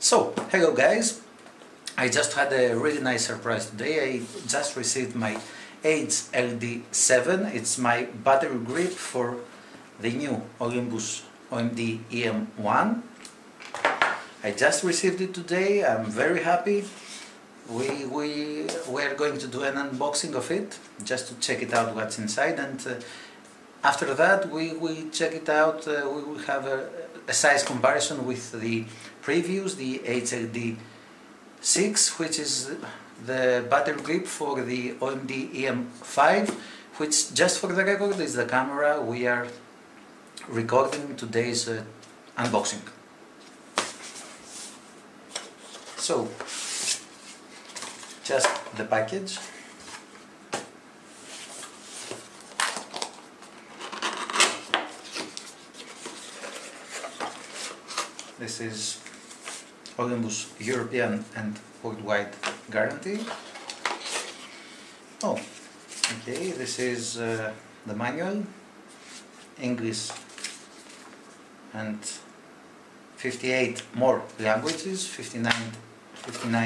So, hello guys, I just had a really nice surprise today. I just received my HLD7. It's my battery grip for the new Olympus OMD EM1. I just received it today. I'm very happy. We are going to do an unboxing of it just to check it out what's inside, and after that we will check it out. We will have a size comparison with the previous, the HLD6, which is the battery grip for the OMD EM5, which, just for the record, is the camera we are recording today's unboxing. So, just the package. This is Olympus European and worldwide guarantee. Oh, okay, this is the manual, English and 58 more languages, 59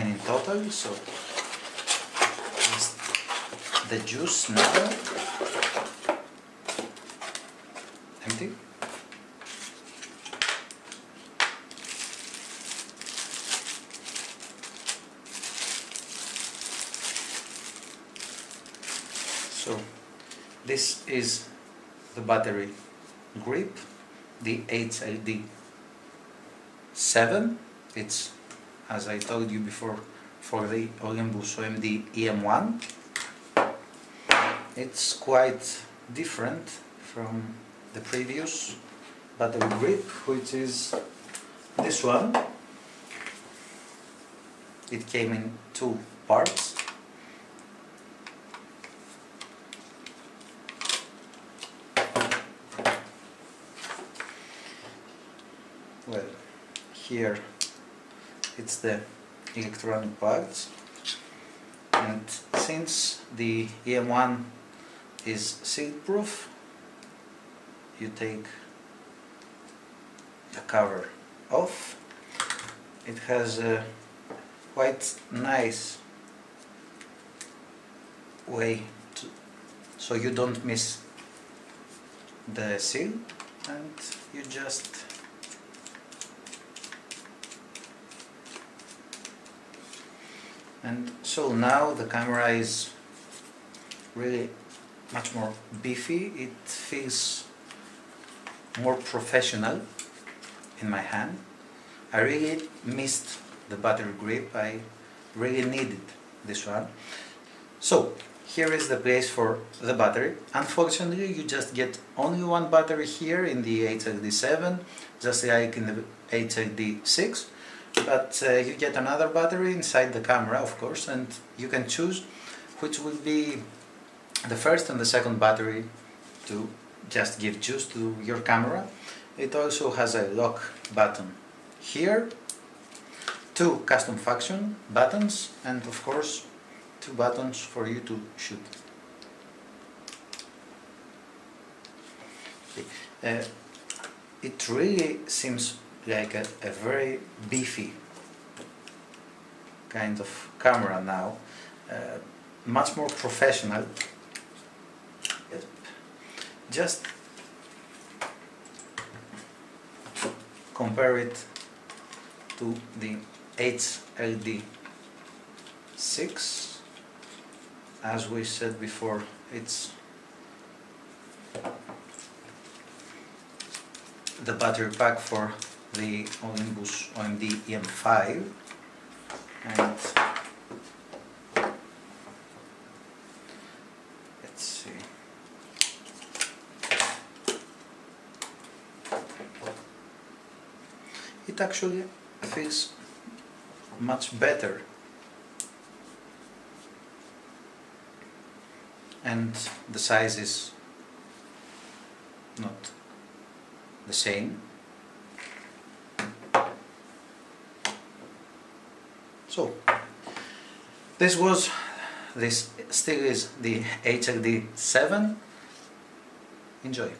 in total. So just the juice now, empty. So this is the battery grip, the HLD7. It's, as I told you before, for the Olympus OMD EM1. It's quite different from the previous battery grip, which is this one. It came in two parts. Well, here it's the electronic parts, and since the EM1 is seal-proof, you take the cover off. It has a quite nice way to, so you don't miss the seal, and you just and so now the camera is really much more beefy. It feels more professional in my hand. I really missed the battery grip. I really needed this one. So here is the place for the battery. Unfortunately, you just get only one battery here in the HLD7, just like in the HLD6. But you get another battery inside the camera, of course, and you can choose which will be the first and the second battery to just give juice to your camera. It also has a lock button here, two custom function buttons, and of course two buttons for you to shoot. Okay. It really seems like a very beefy kind of camera now, much more professional. Just compare it to the HLD6. As we said before, it's the battery pack for the Olympus OMD EM5, and let's see. It actually feels much better, and the size is not the same. So this still is the HLD7. Enjoy.